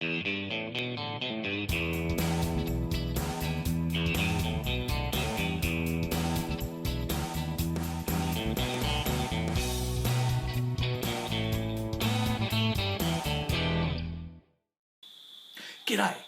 G'day,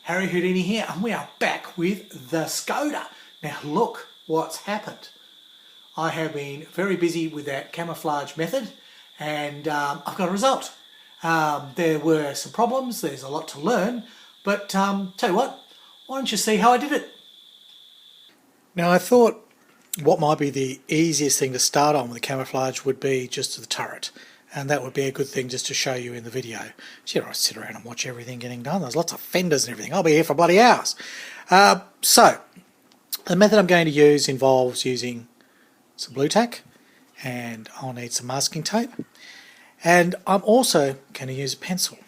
Harry Houdini here, and we are back with the Skoda. Now look what's happened. I have been very busy with that camouflage method, and I've got a result. There were some problems, there's a lot to learn, but tell you what, why don't you see how I did it? Now I thought what might be the easiest thing to start on with the camouflage would be just the turret. And that would be a good thing just to show you in the video. So you don't sit around and watch everything getting done. There's lots of fenders and everything. I'll be here for bloody hours. So the method I'm going to use involves using some bluetac, and I'll need some masking tape. And I'm also going to use a pencil,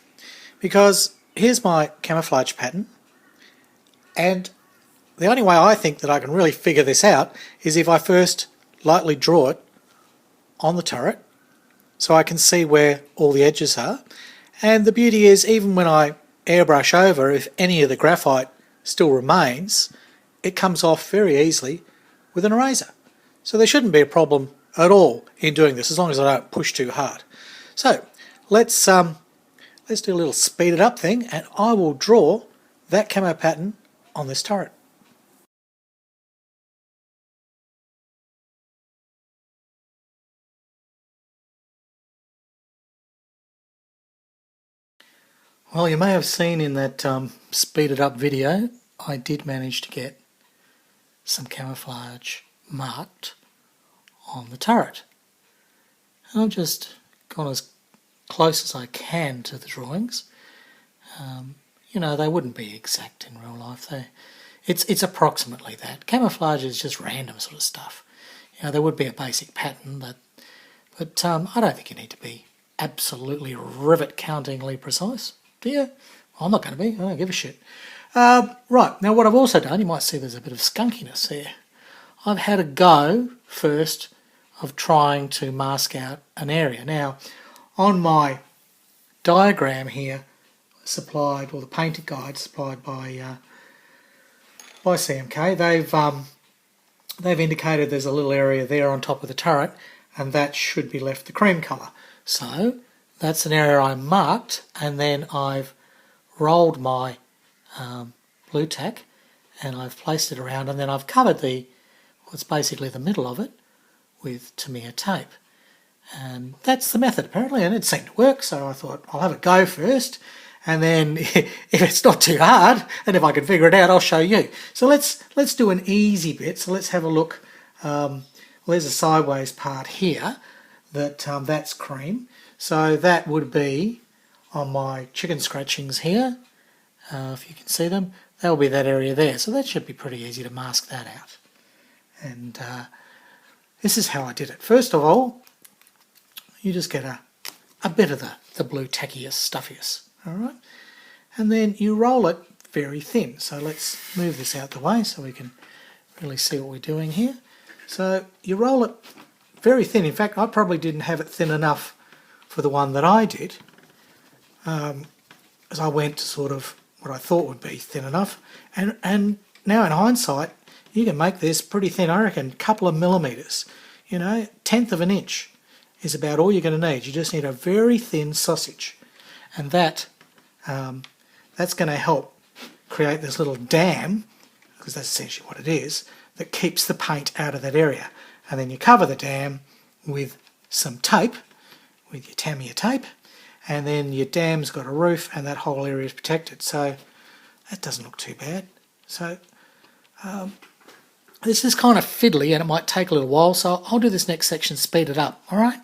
because here's my camouflage pattern. And the only way I think that I can really figure this out is if I first lightly draw it on the turret, so I can see where all the edges are. And the beauty is, even when I airbrush over, if any of the graphite still remains, it comes off very easily with an eraser. So there shouldn't be a problem at all in doing this, as long as I don't push too hard. So let's do a little speed it up thing, and I will draw that camo pattern on this turret. Well, you may have seen in that speeded up video, I did manage to get some camouflage marked on the turret. And I've just gone as close as I can to the drawings. You know, they wouldn't be exact in real life. It's approximately that. Camouflage is just random sort of stuff. You know, there would be a basic pattern, but I don't think you need to be absolutely rivet-countingly precise. Do you? Well, I'm not going to be. I don't give a shit. Right, now what I've also done, you might see there's a bit of skunkiness there. I've had a go first of trying to mask out an area. Now, on my diagram here, supplied, or the painted guide supplied by CMK, they've indicated there's a little area there on top of the turret, and that should be left the cream colour. So that's an area I marked, and then I've rolled my bluetac and I've placed it around, and then I've covered what's basically the middle of it with Tamiya tape. And that's the method apparently, and it seemed to work, so I thought I'll have a go first, and then if it's not too hard and if I can figure it out, I'll show you. So let's do an easy bit. So let's have a look. Well, there's a sideways part here that's cream. So that would be on my chicken scratchings here, if you can see them. That will be that area there. So that should be pretty easy to mask that out. And this is how I did it. First of all, you just get a bit of the blue tackiest stuffiest, all right? And then you roll it very thin. So let's move this out the way so we can really see what we're doing here. So you roll it very thin. In fact, I probably didn't have it thin enough for the one that I did, as I went to sort of what I thought would be thin enough. And now in hindsight, you can make this pretty thin. I reckon a couple of millimetres, you know, 1/10 of an inch is about all you're going to need. You just need a very thin sausage, and that's going to help create this little dam, because that's essentially what it is, that keeps the paint out of that area. And then you cover the dam with some tape, with your Tamiya tape, and then your dam's got a roof and that whole area is protected. So that doesn't look too bad. So this is kind of fiddly and it might take a little while, so I'll do this next section, speed it up, all right?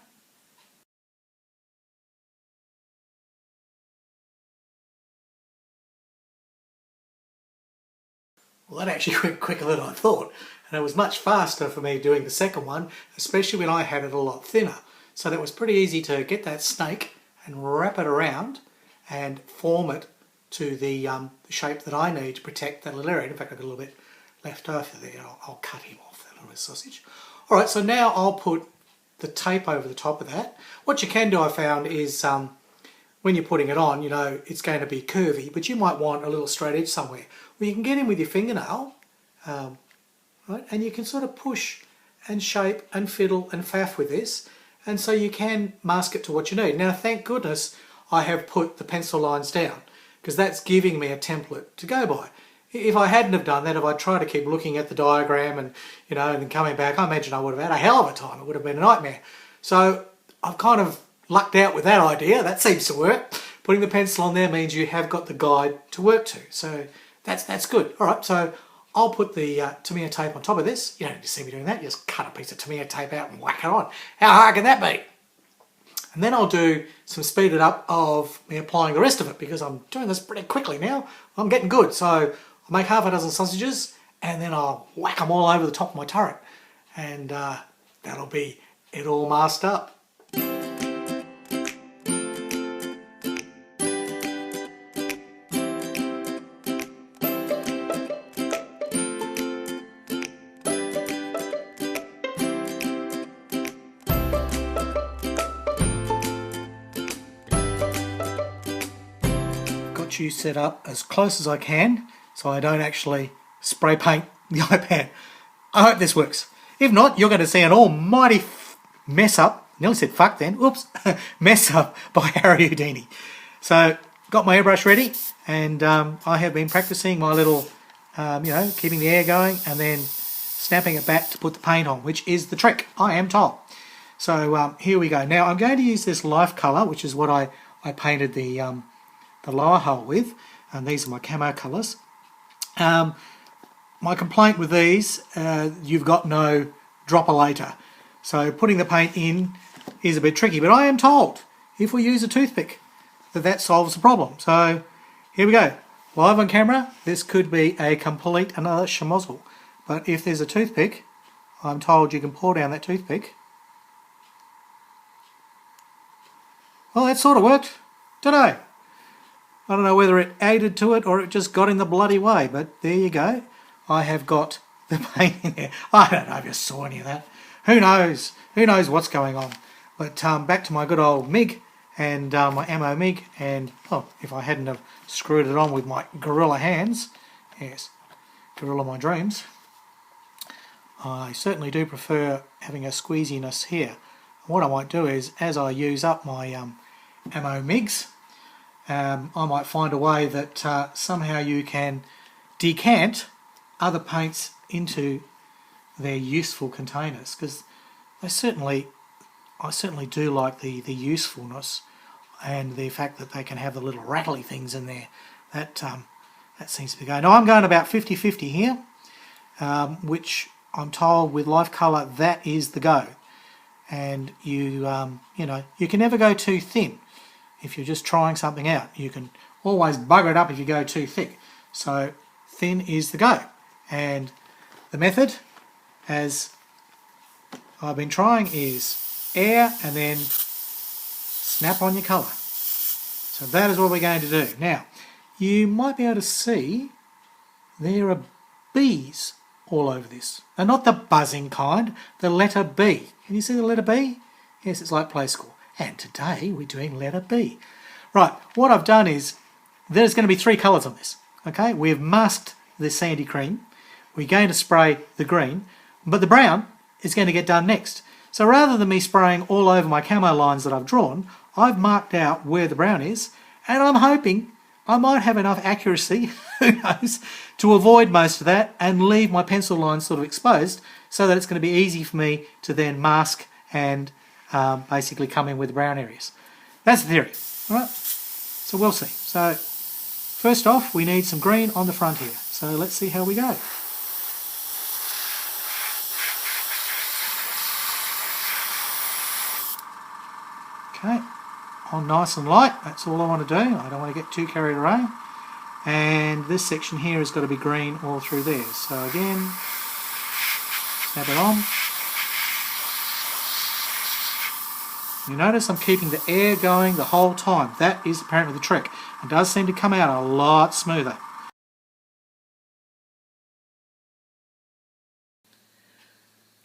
Well, that actually went quicker than I thought, and it was much faster for me doing the second one, especially when I had it a lot thinner. So that was pretty easy to get that snake and wrap it around and form it to the shape that I need to protect that little area. In fact, I've got a little bit left over there. I'll cut him off, that little sausage. All right, so now I'll put the tape over the top of that. What you can do, I found, is when you're putting it on, you know, it's going to be curvy, but you might want a little straight edge somewhere. Well, you can get in with your fingernail, right, and you can sort of push and shape and fiddle and faff with this, and so you can mask it to what you need. Now, thank goodness I have put the pencil lines down, because that's giving me a template to go by. If I hadn't have done that, if I tried to keep looking at the diagram and, you know, and then coming back, I imagine I would have had a hell of a time. It would have been a nightmare. So I've kind of lucked out with that idea. That seems to work. Putting the pencil on there means you have got the guide to work to. So that's good. All right, so I'll put the Tamiya tape on top of this. You don't need to see me doing that. You just cut a piece of Tamiya tape out and whack it on. How hard can that be? And then I'll do some speed it up of me applying the rest of it, because I'm doing this pretty quickly now. I'm getting good. So I'll make half a dozen sausages and then I'll whack them all over the top of my turret. And that'll be it all masked up. You set up as close as I can so I don't actually spray paint the iPad. I hope this works. If not, you're going to see an almighty mess up, nearly said fuck then, oops, mess up by Harry Houdini. So, got my airbrush ready, and I have been practicing my little, you know, keeping the air going and then snapping it back to put the paint on, which is the trick, I am told. So here we go. Now I'm going to use this life colour, which is what I painted the lower hull with, and these are my camo colours. My complaint with these, you've got no dropper later, so putting the paint in is a bit tricky, but I am told if we use a toothpick that solves the problem. So here we go, live on camera. This could be a complete another schmozzle, but if there's a toothpick, I'm told you can pour down that toothpick. Well, that sort of worked. Dunno. I don't know whether it aided to it or it just got in the bloody way, but there you go. I have got the paint in there. I don't know if you saw any of that. Who knows? Who knows what's going on? But back to my good old MIG and my ammo MIG, and oh, if I hadn't have screwed it on with my gorilla hands, yes, gorilla my dreams, I certainly do prefer having a squeeziness here. What I might do is, as I use up my ammo MIGs, I might find a way that somehow you can decant other paints into their useful containers, because I certainly do like the usefulness and the fact that they can have the little rattly things in there. That seems to be going. Now I'm going about 50-50 here, which I'm told with life colour that is the go. And you know, you can never go too thin. If you're just trying something out, you can always bugger it up if you go too thick. So thin is the go. And the method, as I've been trying, is air and then snap on your colour. So that is what we're going to do. Now, you might be able to see there are bees all over this. And not the buzzing kind, the letter B. Can you see the letter B? Yes, it's like play school. And today we're doing letter B. Right, what I've done is, there's going to be three colours on this. Okay, we've masked the sandy cream. We're going to spray the green, but the brown is going to get done next. So rather than me spraying all over my camo lines that I've drawn, I've marked out where the brown is, and I'm hoping I might have enough accuracy, who knows, to avoid most of that and leave my pencil lines sort of exposed, so that it's going to be easy for me to then mask and basically come in with the brown areas. That's the theory. All right, so we'll see. So first off, we need some green on the front here. So let's see how we go. Okay, on nice and light, that's all I want to do. I don't want to get too carried away. And this section here has got to be green all through there. So again, snap it on. You notice I'm keeping the air going the whole time. That is apparently the trick. It does seem to come out a lot smoother.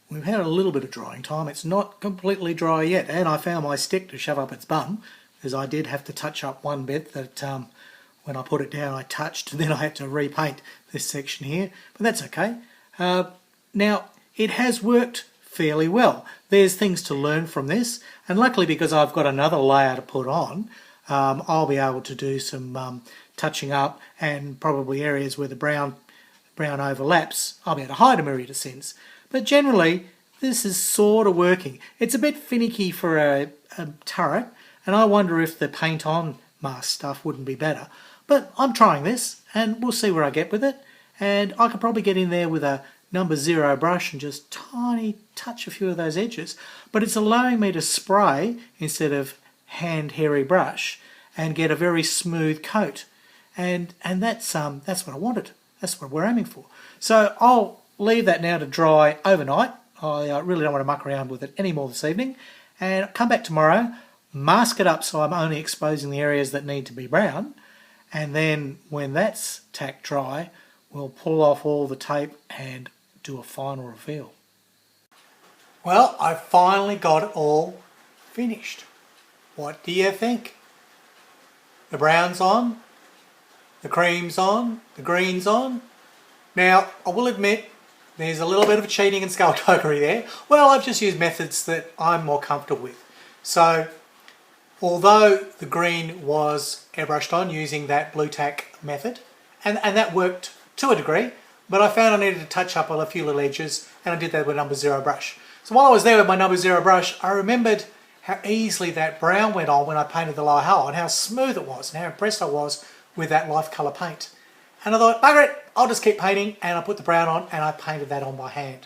We've had a little bit of drying time. It's not completely dry yet, and I found my stick to shove up its bum. because I did have to touch up one bit that when I put it down I touched, and then I had to repaint this section here, but that's okay. Now it has worked fairly well. There's things to learn from this, and luckily because I've got another layer to put on, I'll be able to do some touching up, and probably areas where the brown overlaps I'll be able to hide a myriad of sins. But generally this is sort of working. It's a bit finicky for a turret, and I wonder if the paint on mask stuff wouldn't be better. But I'm trying this and we'll see where I get with it, and I could probably get in there with a number 0 brush and just tiny touch a few of those edges, but it's allowing me to spray instead of hand hairy brush and get a very smooth coat, and that's what I wanted. That's what we're aiming for. So I'll leave that now to dry overnight. I really don't want to muck around with it anymore this evening, and come back tomorrow, mask it up so I'm only exposing the areas that need to be brown, and then when that's tacked dry we'll pull off all the tape and do a final reveal. Well, I finally got it all finished. What do you think? The brown's on, the cream's on, the green's on. Now, I will admit there's a little bit of cheating and skullduggery there. Well, I've just used methods that I'm more comfortable with. So, although the green was airbrushed on using that bluetac method, and that worked to a degree, but I found I needed to touch up on a few little edges, and I did that with number 0 brush. So while I was there with my number 0 brush, I remembered how easily that brown went on when I painted the lower hull, and how smooth it was, and how impressed I was with that life colour paint. And I thought, bugger it, I'll just keep painting, and I put the brown on and I painted that on by hand.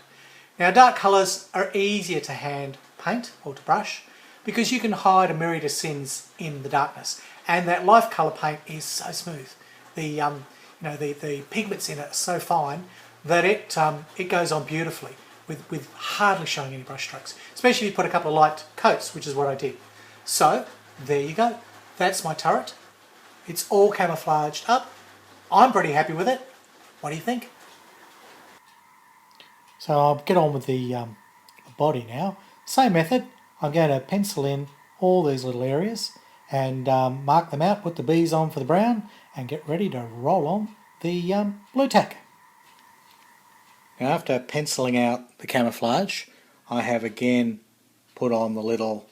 Now dark colours are easier to hand paint or to brush because you can hide a myriad of sins in the darkness, and that life colour paint is so smooth. The pigments in it are so fine that it goes on beautifully with hardly showing any brush strokes, especially if you put a couple of light coats, which is what I did. So there you go, that's my turret. It's all camouflaged up. I'm pretty happy with it. What do you think? So I'll get on with the body now. Same method. I'm going to pencil in all these little areas and mark them out, put the B's on for the brown, and get ready to roll on the bluetac. Now after penciling out the camouflage, I have again put on the little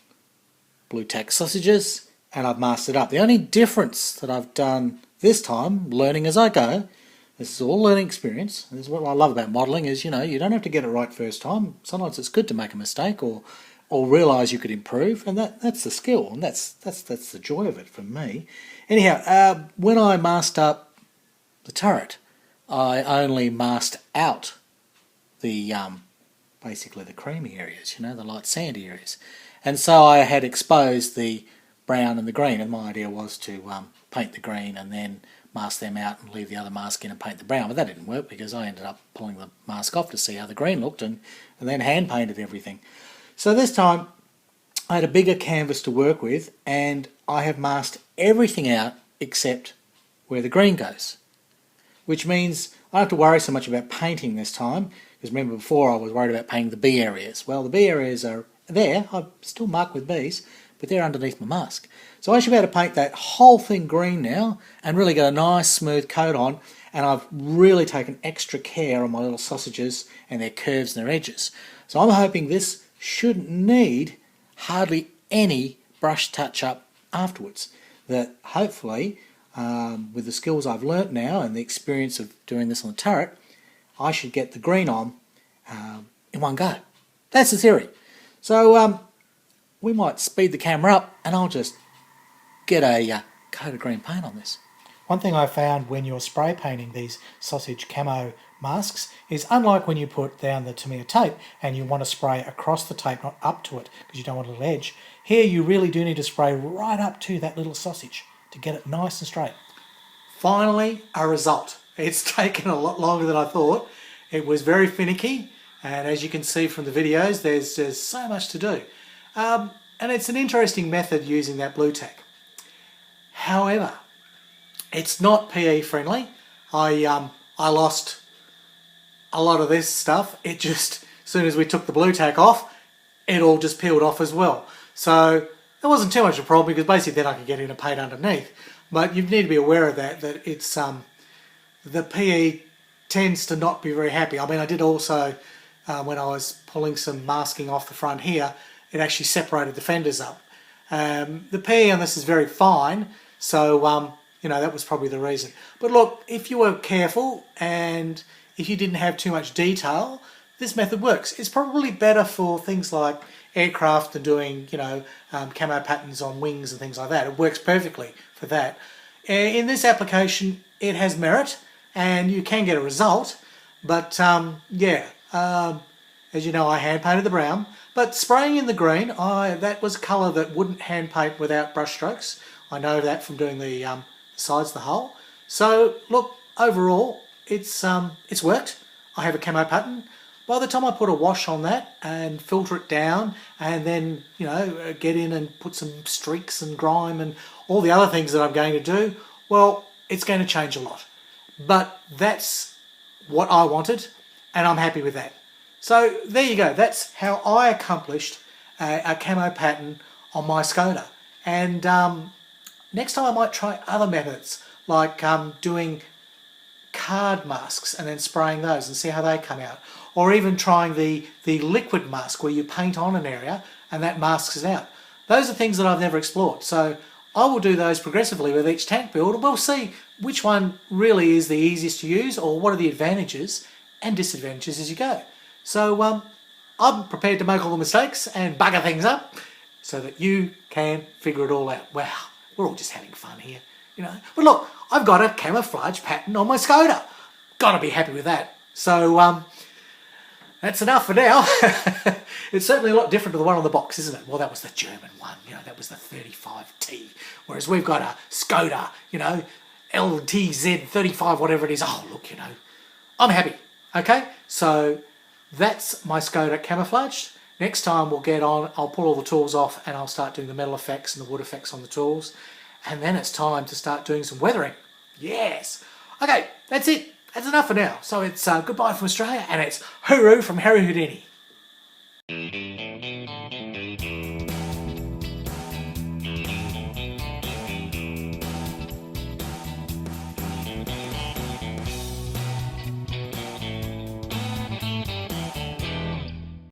bluetac sausages and I've masked it up. The only difference that I've done this time, learning as I go, this is all learning experience. This is what I love about modelling is, you don't have to get it right first time. Sometimes it's good to make a mistake or realise you could improve, and that's the skill, and that's the joy of it for me. Anyhow, when I masked up the turret, I only masked out the basically the creamy areas, the light sandy areas, and so I had exposed the brown and the green, and my idea was to paint the green and then mask them out and leave the other mask in and paint the brown, but that didn't work because I ended up pulling the mask off to see how the green looked and then hand painted everything. So this time I had a bigger canvas to work with, and I have masked everything out except where the green goes, which means I don't have to worry so much about painting this time, because remember before I was worried about painting the B areas. Well, the B areas are there, I've still marked with B's, but they're underneath my mask. So I should be able to paint that whole thing green now and really get a nice smooth coat on, and I've really taken extra care on my little sausages and their curves and their edges. So I'm hoping this shouldn't need hardly any brush touch up afterwards. That hopefully, with the skills I've learnt now and the experience of doing this on the turret, I should get the green on in one go. That's the theory. So we might speed the camera up and I'll just get a coat of green paint on this. One thing I found when you're spray painting these sausage camo masks is, unlike when you put down the Tamiya tape and you want to spray across the tape, not up to it because you don't want a little edge, here you really do need to spray right up to that little sausage to get it nice and straight. Finally, a result. It's taken a lot longer than I thought. It was very finicky, and as you can see from the videos, there's just so much to do. And it's an interesting method using that bluetac. However, it's not PE friendly. I lost a lot of this stuff. It just, as soon as we took the bluetac off, it all just peeled off as well. So It wasn't too much of a problem because basically then I could get in and paint underneath. But you need to be aware of that it's the PE tends to not be very happy. I mean, I did also, when I was pulling some masking off the front here, it actually separated the fenders up. The PE on this is very fine, so you know, that was probably the reason. But look, if you were careful and if you didn't have too much detail, this method works. It's probably better for things like aircraft and doing, you know, camo patterns on wings and things like that. It works perfectly for that. In this application, it has merit and you can get a result, but yeah, as you know, I hand painted the brown, but spraying in the green, that was a colour that wouldn't hand paint without brush strokes. I know that from doing the sides of the hull. So look, overall, it's worked. I have a camo pattern. By the time I put a wash on that and filter it down and then, you know, get in and put some streaks and grime and all the other things that I'm going to do, well, it's going to change a lot. But that's what I wanted and I'm happy with that. So there you go. That's how I accomplished a camo pattern on my Skoda. And next time I might try other methods like doing card masks and then spraying those and see how they come out. Or even trying the liquid mask where you paint on an area and that masks it out. Those are things that I've never explored. So I will do those progressively with each tank build and we'll see which one really is the easiest to use or what are the advantages and disadvantages as you go. So I'm prepared to make all the mistakes and bugger things up so that you can figure it all out. Wow, we're all just having fun here, you know. But look, I've got a camouflage pattern on my Skoda. Gotta be happy with that. So that's enough for now. It's certainly a lot different to the one on the box, isn't it? Well, that was the German one, you know, that was the 35T. Whereas we've got a Skoda, you know, LTZ35, whatever it is. Oh, look, you know, I'm happy. Okay, so that's my Skoda camouflage. Next time we'll get on, I'll pull all the tools off and I'll start doing the metal effects and the wood effects on the tools. And then it's time to start doing some weathering. Yes. Okay, that's it. That's enough for now. So it's goodbye from Australia and it's hooroo from Harry Houdini.